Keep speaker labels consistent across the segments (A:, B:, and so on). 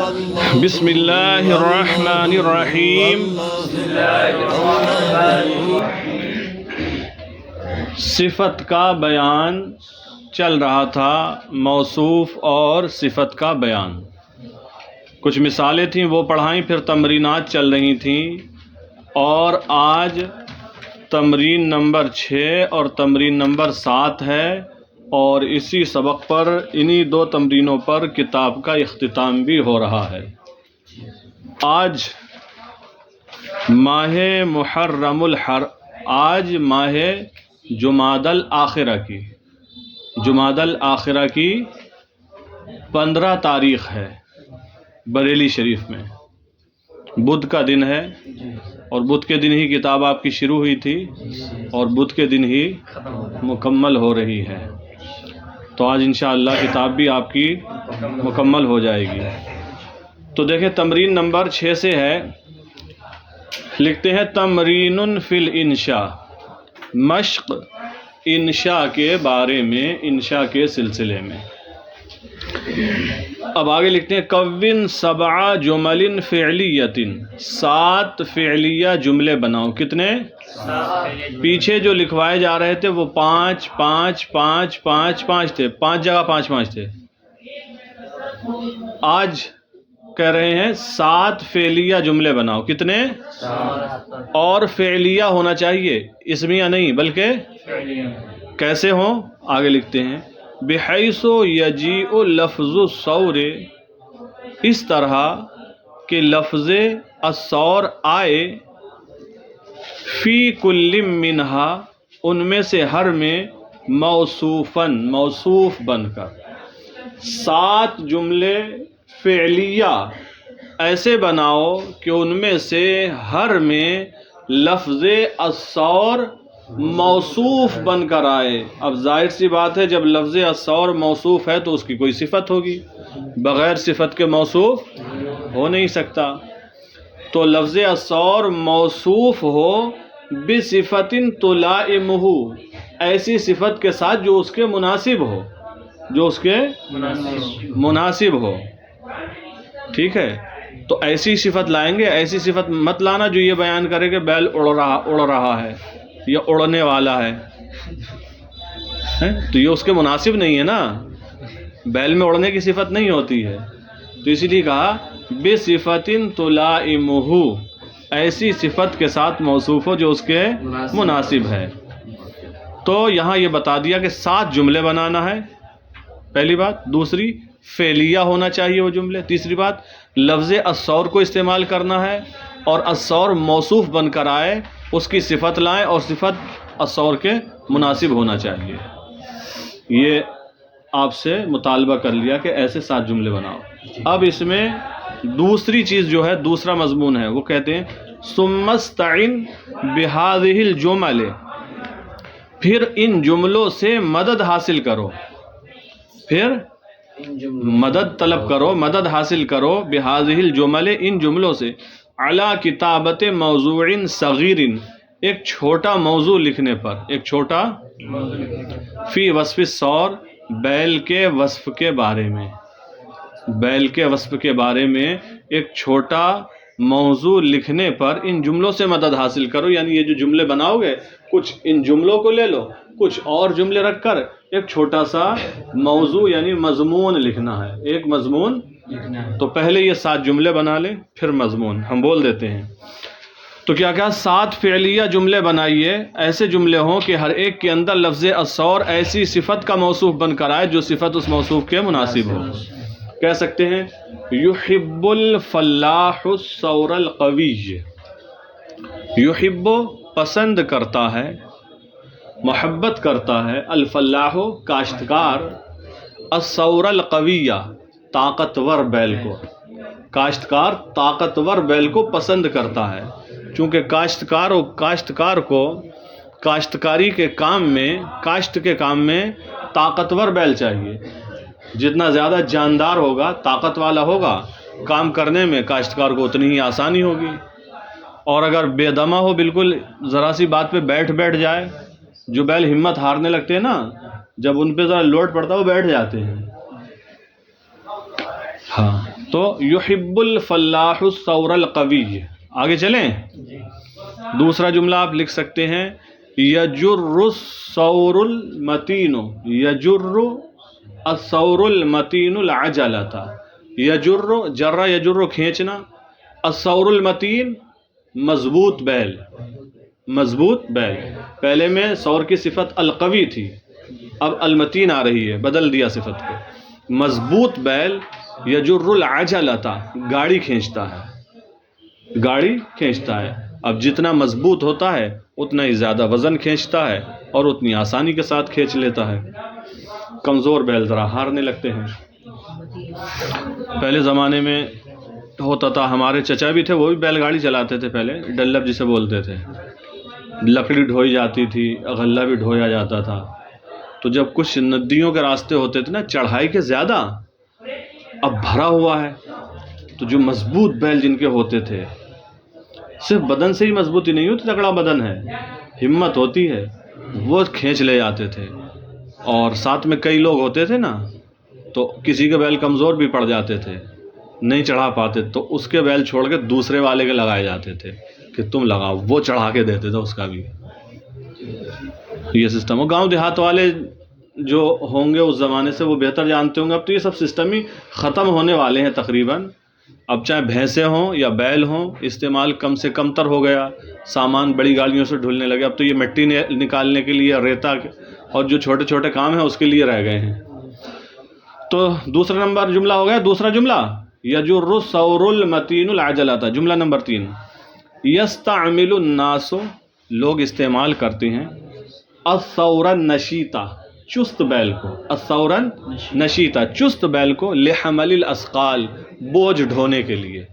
A: بسم اللہ الرحمن الرحیم. صفت کا بیان چل رہا تھا، موصوف اور صفت کا بیان. کچھ مثالیں تھیں وہ پڑھائیں، پھر تمرینات چل رہی تھیں، اور آج تمرین نمبر 6 اور تمرین نمبر 7 ہے، اور اسی سبق پر انہی 2 تمرینوں پر کتاب کا اختتام بھی ہو رہا ہے. آج ماہ محرم آج ماہ جمادی الآخرہ کی 15 تاریخ ہے بریلی شریف میں. بدھ کا دن ہے، اور بدھ کے دن ہی کتاب آپ کی شروع ہوئی تھی، اور بدھ کے دن ہی مکمل ہو رہی ہے. تو آج انشاءاللہ کتاب بھی آپ کی مکمل ہو جائے گی. تو دیکھیں تمرین نمبر 6 سے ہے، لکھتے ہیں تمرین فی الانشاء، مشق انشاء کے بارے میں، انشاء کے سلسلے میں. اب آگے لکھتے ہیں کون 7 جمل فعلیۃ، 7 فعلیہ جملے بناؤ. کتنے؟ پیچھے جو لکھوائے جا رہے تھے وہ 5 5 5 5 5 تھے، 5 جگہ 5 5 تھے. آج کہہ رہے ہیں 7 فعلیہ جملے بناؤ. کتنے؟ اور فعلیہ ہونا چاہیے، اسمیہ نہیں بلکہ کیسے ہوں؟ آگے لکھتے ہیں بحیث یجیء لفظ الصور، اس طرح کہ لفظ الصور آئے، فی کل منہا، ان میں سے ہر میں، موصوفاً، موصوف بن کر. 7 جملے فعلیہ ایسے بناؤ کہ ان میں سے ہر میں لفظ الصور موصوف بن کر آئے. اب ظاہر سی بات ہے جب لفظ الصور موصوف ہے تو اس کی کوئی صفت ہوگی، بغیر صفت کے موصوف ہو نہیں سکتا. تو لفظ الصور موصوف ہو بصفت تلائمہ، ایسی صفت کے ساتھ جو اس کے مناسب ہو، جو اس کے مناسب ہو. ٹھیک ہے، تو ایسی صفت لائیں گے. ایسی صفت مت لانا جو یہ بیان کرے کہ بیل اڑ رہا ہے یا اڑنے والا ہے، تو یہ اس کے مناسب نہیں ہے نا. بیل میں اڑنے کی صفت نہیں ہوتی ہے، تو اسی لیے کہا بصفت تلائمہ، ایسی صفت کے ساتھ موصوف ہو جو اس کے مناسب ہے. تو یہاں یہ بتا دیا کہ 7 جملے بنانا ہے، پہلی بات. دوسری، فعلیہ ہونا چاہیے وہ جملے. تیسری بات، لفظ الصور کو استعمال کرنا ہے، اور الصور موصوف بن کر آئے، اس کی صفت لائیں، اور صفت الصور کے مناسب ہونا چاہیے. یہ آپ سے مطالبہ کر لیا کہ ایسے 7 جملے بناؤ. اب اس میں دوسری چیز جو ہے، دوسرا مضمون ہے، وہ کہتے ہیں ثم استعن بہذہ الجمل، پھر ان جملوں سے مدد حاصل کرو، پھر مدد طلب کرو، مدد حاصل کرو، بہذہ الجمل، ان جملوں سے، علی کتابت موضوع صغیر، ایک چھوٹا موضوع لکھنے پر، ایک چھوٹا، فی وصف الصور، بیل کے وصف کے بارے میں، بیل کے وصف کے بارے میں ایک چھوٹا موضوع لکھنے پر ان جملوں سے مدد حاصل کرو. یعنی یہ جو جملے بناؤ گے، کچھ ان جملوں کو لے لو، کچھ اور جملے رکھ کر ایک چھوٹا سا موضوع یعنی مضمون لکھنا ہے، ایک مضمون. تو پہلے یہ 7 جملے بنا لیں، پھر مضمون ہم بول دیتے ہیں. تو کیا 7 فعلیہ جملے بنائیے، ایسے جملے ہوں کہ ہر ایک کے اندر لفظ الصور ایسی صفت کا موصوف بن کر آئے جو صفت اس موصوف کے مناسب ہو. کہہ سکتے ہیں یحب الفلاح الصور القوی، یحب پسند کرتا ہے، محبت کرتا ہے، الفلاح کاشتکار، الصور القویہ طاقتور بیل کو، کاشتکار طاقتور بیل کو پسند کرتا ہے. چونکہ کاشتکار کو کاشتکاری کے کام میں، کاشت کے کام میں طاقتور بیل چاہیے. جتنا زیادہ جاندار ہوگا، طاقت والا ہوگا، کام کرنے میں کاشتکار کو اتنی ہی آسانی ہوگی. اور اگر بے دمہ ہو، بالکل ذرا سی بات پہ بیٹھ جائے، جو بیل ہمت ہارنے لگتے ہیں نا، جب ان پہ ذرا لوڈ پڑتا ہے وہ بیٹھ جاتے ہیں. ہاں، تو یحب الفلاح الثور القوی. آگے چلیں. دوسرا جملہ آپ لکھ سکتے ہیں یجر الثور المتین، یجر الثور المتین العجلۃ. یجر، جرہ یجر کھینچنا، الثور المتین مضبوط بیل، مضبوط بیل. پہلے میں ثور کی صفت القوی تھی، اب المتین آ رہی ہے، بدل دیا صفت کو. مضبوط بیل یجر العجلۃ، گاڑی کھینچتا ہے، گاڑی کھینچتا ہے. اب جتنا مضبوط ہوتا ہے اتنا ہی زیادہ وزن کھینچتا ہے اور اتنی آسانی کے ساتھ کھینچ لیتا ہے. کمزور بیل ذرا ہارنے لگتے ہیں. پہلے زمانے میں ہوتا تھا، ہمارے چچا بھی تھے، وہ بھی بیل گاڑی چلاتے تھے پہلے، ڈلب جسے بولتے تھے. لکڑی ڈھوئی جاتی تھی، غلہ بھی ڈھویا جاتا تھا. تو جب کچھ ندیوں کے راستے ہوتے تھے نا چڑھائی کے زیادہ، اب بھرا ہوا ہے، تو جو مضبوط بیل جن کے ہوتے تھے، صرف بدن سے ہی مضبوطی نہیں ہوتی، تگڑا بدن ہے، ہمت ہوتی ہے، وہ کھینچ لے جاتے تھے. اور ساتھ میں کئی لوگ ہوتے تھے نا، تو کسی کے بیل کمزور بھی پڑ جاتے تھے، نہیں چڑھا پاتے، تو اس کے بیل چھوڑ کے دوسرے والے کے لگائے جاتے تھے کہ تم لگاؤ، وہ چڑھا کے دیتے تھے اس کا بھی. یہ سسٹم ہو. گاؤں دیہات والے جو ہوں گے اس زمانے سے وہ بہتر جانتے ہوں گے. اب تو یہ سب سسٹم ہی ختم ہونے والے ہیں تقریباً. اب چاہے بھینسیں ہوں یا بیل ہوں، استعمال کم سے کم تر ہو گیا. سامان بڑی گاڑیوں سے ڈھلنے لگے. اب تو یہ مٹی نکالنے کے لیے، ریتا اور جو چھوٹے چھوٹے کام ہیں اس کے لیے رہ گئے ہیں. تو دوسرا نمبر جملہ ہو گیا. دوسرا جملہ یجر الثور المتین العجلۃ. جملہ نمبر 3 یستعمل الناس، لوگ استعمال کرتے ہیں، الثور النشیط، چست بیل کو، الثور النشیط، چست بیل کو، لحمل الاثقال، بوجھ ڈھونے کے لیے.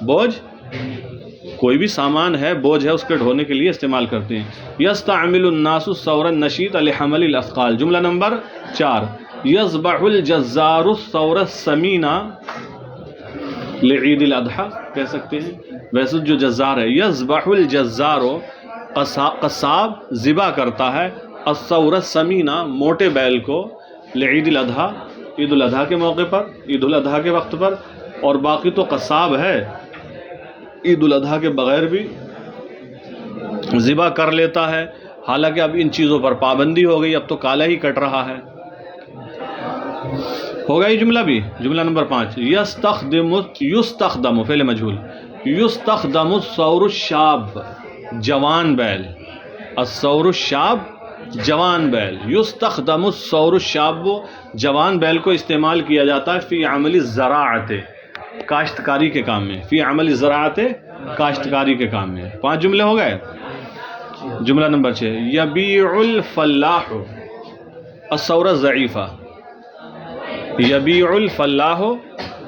A: بوجھ، کوئی بھی سامان ہے، بوجھ ہے، اس کے ڈھونے کے لیے استعمال کرتے ہیں. یستعمل الناس الثور النشیط لحمل الاثقال. جملہ نمبر 4 یذبح الجزار الثور السمین لعید الاضحیٰ. کہہ سکتے ہیں ویسے جو جزار ہے، یذبح الجزار، قصاب ذبح کرتا ہے، الثور السمین، موٹے بیل کو، لعید الاضحیٰ، عید الاضحیٰ کے موقع پر، عید الاضحیٰ کے وقت پر. اور باقی تو قصاب ہے عید الاضحیٰ کے بغیر بھی ذبح کر لیتا ہے. حالانکہ اب ان چیزوں پر پابندی ہو گئی، اب تو کالا ہی کٹ رہا ہے. ہوگا یہ جملہ بھی. جملہ نمبر 5 یستخدم، فعل مجہول، یستخدم الثور الشاب، جوان بیل، الثور الشاب، جوان بیل. یستخدم الثور الشاب، جوان بیل کو استعمال کیا جاتا ہے فی عمل الزراعت، کاشتکاری کے کام میں، فی عمل الزراعت، کاشتکاری کے کام میں. 5 جملے ہو گئے. جملہ نمبر 6 یبیع الفلاح الثور الضعیفہ. یبیع الفلاح،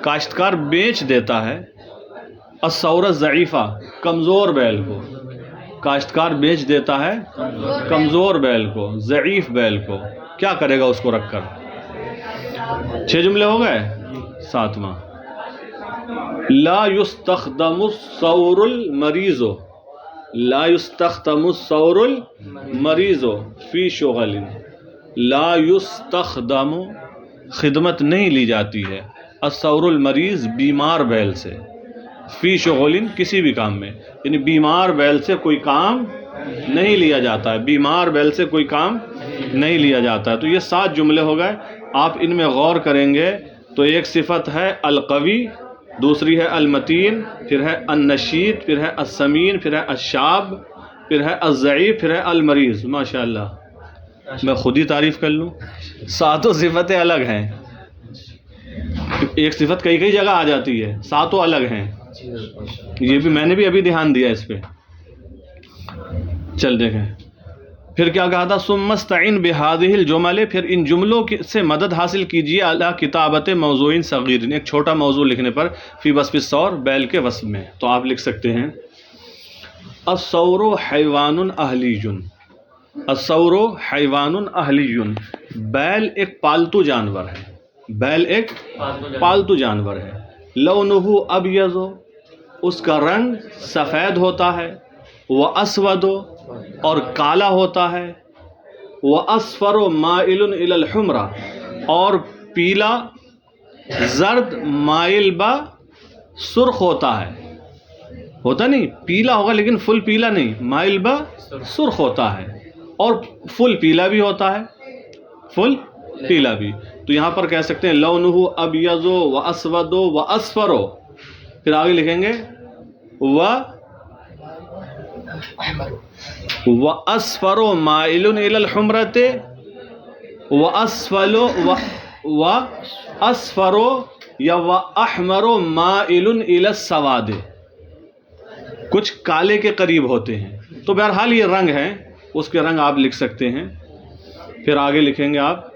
A: کاشتکار بیچ دیتا ہے، الثور الضعیفہ، کمزور بیل کو. کاشتکار بیچ دیتا ہے کمزور بیل کو، ضعیف بیل کو. کیا کرے گا اس کو رکھ کر؟ 6 جملے ہو گئے. 7واں لا یستخدم الثور المریض، لا یستخدم الثور المریض فی شغل. لا یستخدم، خدمت نہیں لی جاتی ہے، الثور المریض، بیمار بیل سے، فی شغل، کسی بھی کام میں. یعنی بیمار بیل سے کوئی کام نہیں لیا جاتا ہے، بیمار بیل سے کوئی کام نہیں لیا جاتا ہے. تو یہ 7 جملے ہو گئے. آپ ان میں غور کریں گے تو ایک صفت ہے القوی، دوسری ہے المتین، پھر ہے النشیط، پھر ہے السمین، پھر ہے الشاب، پھر ہے الضعیف، پھر ہے المریض. ماشاءاللہ، میں خود ہی تعریف کر لوں. 7 صفتیں الگ ہیں. ایک صفت کئی جگہ آ جاتی ہے، 7 الگ ہیں. یہ بھی میں نے بھی ابھی دھیان دیا اس پہ. چل دیکھیں پھر کیا کہا تھا. ثم استعن بهذه الجمل، پھر ان جملوں سے مدد حاصل کیجیے، اعلی کتابت موضوع صغیر، ایک چھوٹا موضوع لکھنے پر، فی وصف الثور، بیل کے وصف میں. تو آپ لکھ سکتے ہیں الثور حیوان اہلی، الثور حیوان اہلی، بیل ایک پالتو جانور ہے، بیل ایک پالتو جانور ہے. لونہ ابیض، اس کا رنگ سفید ہوتا ہے، واسود، اور کالا ہوتا ہے، وَأَصْفَرُ مَائِلٌ إِلَى الْحُمْرَةِ، اور پیلا زرد مائل با سرخ ہوتا ہے، ہوتا نہیں پیلا ہوگا لیکن فل پیلا نہیں، مائل با سرخ ہوتا ہے، اور فل پیلا بھی ہوتا ہے، فل پیلا بھی. تو یہاں پر کہہ سکتے ہیں لونہ ابیض و اسود و اصفر. پھر آگے لکھیں گے و اسفر مائل الی الحمرۃ و اسفل و اسفر یا و احمر مائل الی السواد. کچھ کالے کے قریب ہوتے ہیں. تو بہرحال یہ رنگ ہیں، اس کے رنگ آپ لکھ سکتے ہیں. پھر آگے لکھیں گے آپ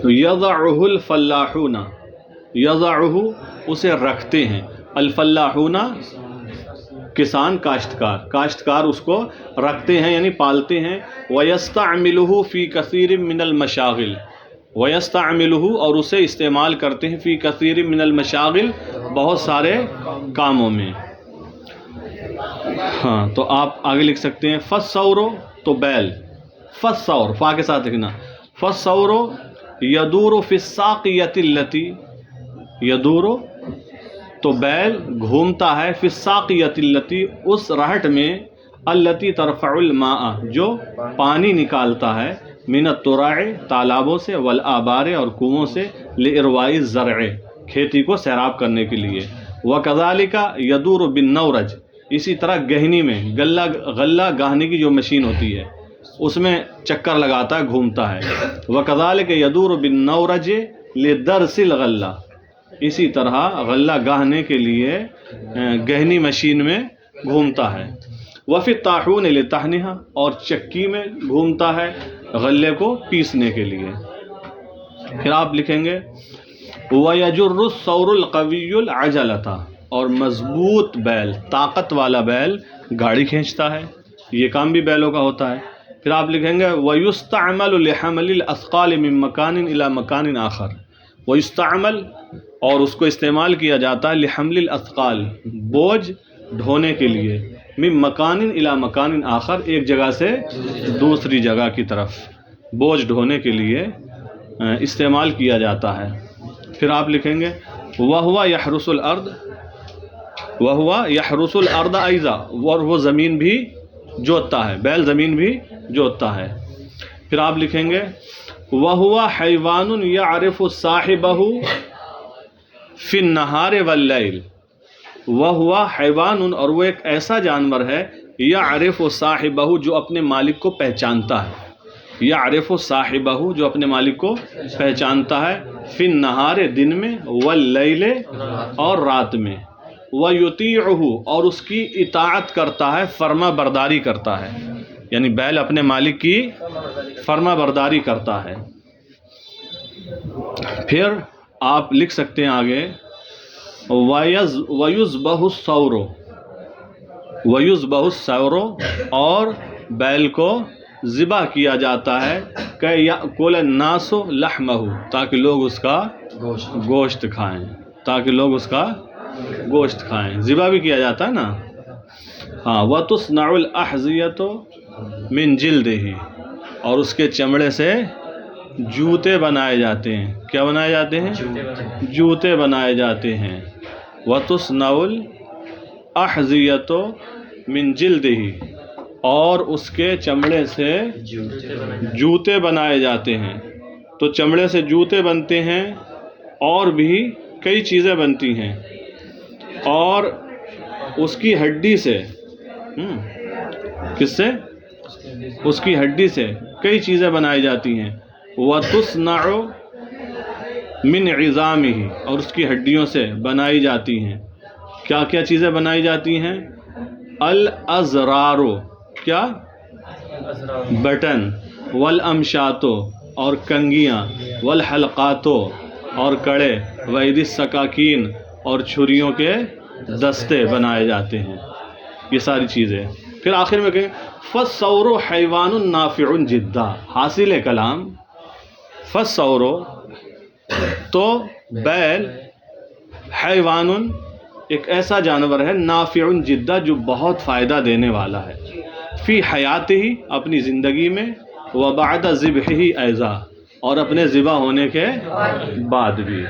A: یضعہ الفلاحون، یضعہ اسے رکھتے ہیں، الفلاحون کسان کاشتکار، کاشتکار اس کو رکھتے ہیں یعنی پالتے ہیں. وَيَسْتَعْمِلُهُ فِي كَثِيرٍ مِّنَ الْمَشَاغِلِ، وَيَسْتَعْمِلُهُ اور اسے استعمال کرتے ہیں فی کثیر من المشاغل بہت سارے کاموں میں. ہاں تو آپ آگے لکھ سکتے ہیں فالثور تو بیل، فالثور فا کے ساتھ لکھنا، فالثور یدور فی الساقیۃ التی، یدور تو بیل گھومتا ہے فی الساقیۃ التی اس رہٹ میں، التی ترفع الماء جو پانی نکالتا ہے، من التراع تالابوں سے، والآبار اور کنووں سے، لارواء الزرع کھیتی کو سیراب کرنے کے لیے. وکذالک یدور بالنورج اسی طرح گہنی میں غلہ گاہنے کی جو مشین ہوتی ہے اس میں چکر لگاتا ہے، گھومتا ہے. وکذالک یدور بالنورج لدرس الغلہ اسی طرح غلہ گاہنے کے لیے گہنی مشین میں گھومتا ہے. وفی الطاحون لطحنها اور چکی میں گھومتا ہے غلے کو پیسنے کے لیے. پھر آپ لکھیں گے وَيَجُرُّ الثَّوْرُ الْقَوِيُّ الْعَجَلَةَ اور مضبوط بیل، طاقت والا بیل گاڑی کھینچتا ہے، یہ کام بھی بیلوں کا ہوتا ہے. پھر آپ لکھیں گے وَيُسْتَعْمَلُ لِحَمْلِ الْأَثْقَالِ مِن مَكَانٍ إِلَى مَكَانٍ آخر، وَيُسْتَعْمَل اور اس کو استعمال کیا جاتا ہے لِحَمْلِ الْأَثْقَالِ بوجھ ڈھونے کے لیے، من مکان الی مکان آخر ایک جگہ سے دوسری جگہ کی طرف بوجھ ڈھونے کے لیے استعمال کیا جاتا ہے. پھر آپ لکھیں گے وَهُوَ يَحْرُسُ الْأَرْضَ، وَهُوَ يَحْرُسُ الْأَرْضَ أَيْضًا اور وہ زمین بھی جوتتا ہے، بیل زمین بھی جوتتا ہے. پھر آپ لکھیں گے وَهُوَ حَيْوَانٌ يَعْرِفُ صَاحِبَهُ فِي النَّهَارِ وَاللَّيْلِ، وَهُوَ حیوان اور وہ ایک ایسا جانور ہے، یعرف صاحبہ جو اپنے مالک کو پہچانتا ہے، یعرف صاحبہ جو اپنے مالک کو پہچانتا ہے، فی النہار دن میں، واللیل اور رات میں، ویطیعہ اور اس کی اطاعت کرتا ہے، فرما برداری کرتا ہے، یعنی بیل اپنے مالک کی فرما برداری کرتا ہے. پھر آپ لکھ سکتے ہیں آگے وَيُذْبَحُ الثَّوْرُ، وَيُذْبَحُ الثَّوْرُ اور بیل کو ذبح کیا جاتا ہے، کہ یأکل الناس لحمہ تاکہ لوگ اس کا گوشت کھائیں، تاکہ لوگ اس کا گوشت کھائیں، ذبح بھی کیا جاتا ہے نا. ہاں وَتُصْنَعُ الْأَحْذِيَةُ مِنْ جِلْدِهِ اور اس کے چمڑے سے جوتے بنائے جاتے ہیں. کیا بنائے جاتے ہیں؟ جوتے بنائے جاتے ہیں. وَتُصْنَعُ الْأَحْذِيَةُ مِنْ جِلْدِهِ اور اس کے چمڑے سے جوتے بنائے جاتے ہیں. تو چمڑے سے جوتے بنتے ہیں اور بھی کئی چیزیں بنتی ہیں، اور اس کی ہڈی سے کس سے؟ اس کی ہڈی سے کئی چیزیں بنائی جاتی ہیں. وَتُصْنَعُ مِنْ عِظَامِهِ اور اس کی ہڈیوں سے بنائی جاتی ہیں. کیا کیا چیزیں بنائی جاتی ہیں؟ الازرار کیا؟ بٹن، والامشات اور کنگیاں، والحلقات اور کڑے، وَإِذِ السَّكَاكِينَ اور چھریوں کے دستے بنائے جاتے ہیں. یہ ساری چیزیں. پھر آخر میں کہیں فَالثَّوْرُ حَيْوَانٌ نَافِعٌ جِدًّا حاصل کلام فَالثَّوْرُ تو بیل حیوان ایک ایسا جانور ہے، نافع جدہ جو بہت فائدہ دینے والا ہے، فی حیاتہ اپنی زندگی میں، وبعد ذبحہ ایضا اور اپنے ذبح ہونے کے بعد بھی.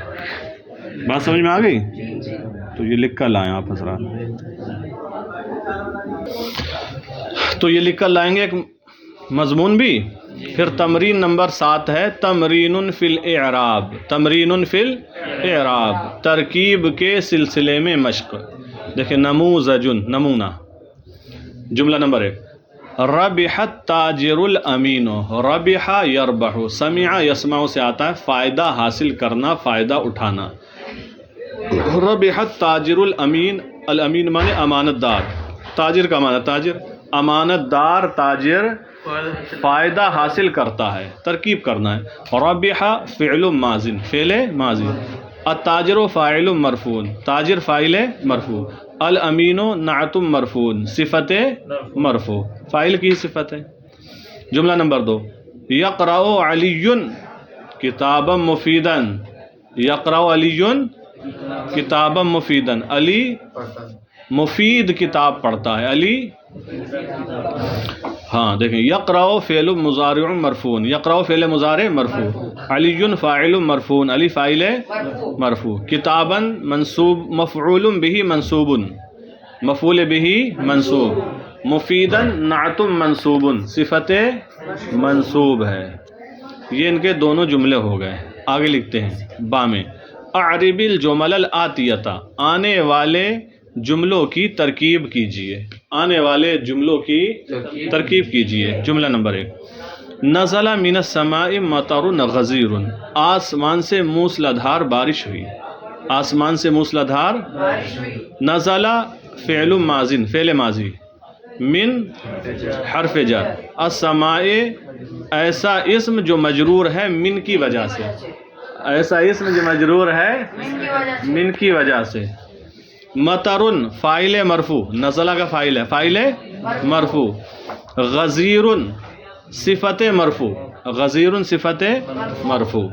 A: بات سمجھ میں آ گئی؟ تو یہ لکھ کر لائیں آپ حضرات. تو یہ لکھ کر لائیں گے ایک مضمون بھی. پھر تمرین نمبر 7 ہے تمرین فی الاعراب. تمرین فی الاعراب، ترکیب کے سلسلے میں مشق. دیکھیں نموذجن، نمونہ. جملہ نمبر 1 ربح التاجر الامین. ربح یربح، سمع یسمع سے آتا ہے فائدہ حاصل کرنا، فائدہ اٹھانا. ربح التاجر الامین، الامین مانے امانت دار، تاجر کا مانا تاجر، امانت دار تاجر فائدہ حاصل کرتا ہے. ترکیب کرنا ہے. ربح فعل ماضی، فعل ماضی. التاجر فاعل مرفوع، تاجر فاعل مرفوع. الامین نعت مرفوع، صفت مرفوع، فاعل کی صفت ہے. جملہ نمبر 2 یقرأ علی کتابا مفیدا. یقرأ علی کتابا مفیدا، علی مفید کتاب پڑھتا ہے. علی، ہاں دیکھیں یقرأ فعل مضارع مرفوع، یقرأ فعل مضارع مرفوع. علی فاعل مرفوع، علی فاعل مرفوع. کتابا منصوب، مفعول به منصوب، مفعول به منصوب. مفیدا نعت منصوب، صفت منصوب ہے. یہ ان کے دونوں جملے ہو گئے. آگے لکھتے ہیں با میں اعرب الجمل الآتیۃ. آنے والے جملوں کی ترکیب کیجیے. آنے والے جملوں کی ترکیب کیجیے. جملہ نمبر 1 نزل من السماء مطر غزیر. آسمان سے موسلادھار بارش ہوئی. آسمان سے موسلادھار. نزل فعل ماضی، فعل ماضی. من حرف جر. السماء ایسا اسم جو مجرور ہے من کی وجہ سے. ایسا اسم جو مجرور ہے من کی وجہ سے. مطرن فاعل مرفوع، نزلہ کا فاعل ہے، فاعل مرفوع. غزیرن صفت مرفوع، غزیرن صفت مرفوع.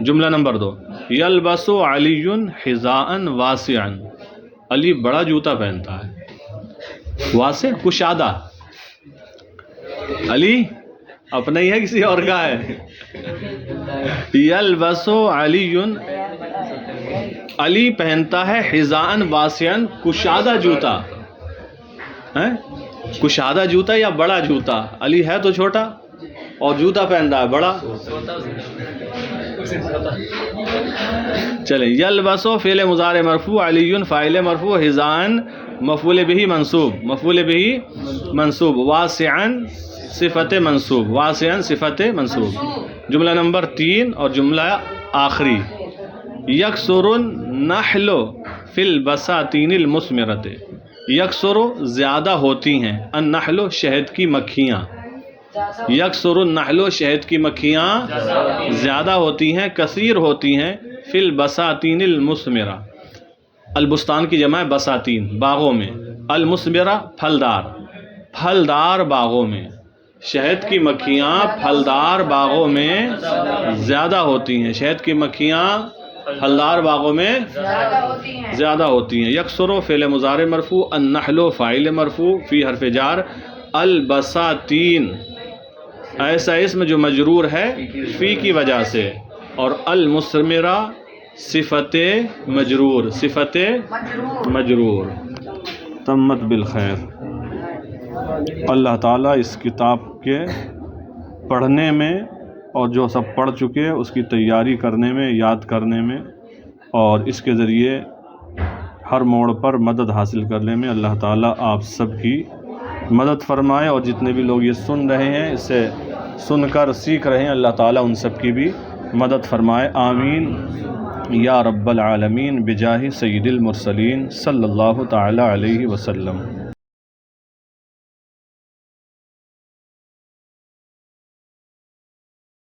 A: جملہ نمبر 2 یلبس علی حذاء واسعا. علی بڑا جوتا پہنتا ہے. واسع کشادہ. علی اپنا ہی ہے کسی اور کا ہے؟ یلبس علی، علی پہنتا ہے حذاء واسعا، کشادہ جوتا. کشادہ جوتا یا بڑا جوتا؟ علی ہے تو چھوٹا اور جوتا پہن رہا ہے بڑا. چلیں یلبس فعل مضارع مرفوع، علی فاعل مرفوع، حذاء مفعول به منصوب، مفعول به منصوب. واسعا صفت منصوب، واسعا صفت منصوب. جملہ نمبر 3 اور جملہ آخری یکسر النحل فی البساتین المثمرۃ. یکسر زیادہ ہوتی ہیں، النحل شہد کی مکھیاں. یکسر النحل شہد کی مکھیاں زیادہ ہوتی ہیں، کثیر ہوتی ہیں. فی البساتین المثمرہ، البستان کی جمع ہے بساتین، باغوں میں. المثمرہ پھلدار، پھلدار باغوں میں. شہد کی مکھیاں پھلدار باغوں میں زیادہ ہوتی ہیں. شہد کی مکھیاں پھلدار باغوں میں زیادہ ہوتی ہیں. یکسر فعل مضارع مرفوع، النحل فاعل مرفوع، فی حرف جار. البساتین ایسا اسم جو مجرور ہے فی کی وجہ سے، اور المثمرہ صفت مجرور، صفت مجرور. تمت بالخیر. اللہ تعالیٰ اس کتاب کے پڑھنے میں اور جو سب پڑھ چکے اس کی تیاری کرنے میں، یاد کرنے میں، اور اس کے ذریعے ہر موڑ پر مدد حاصل کرنے میں اللہ تعالیٰ آپ سب کی مدد فرمائے. اور جتنے بھی لوگ یہ سن رہے ہیں، اسے سن کر سیکھ رہے ہیں، اللہ تعالیٰ ان سب کی بھی مدد فرمائے. آمین یا رب العالمین بجاہ سید المرسلین صلی اللہ تعالیٰ علیہ وسلم.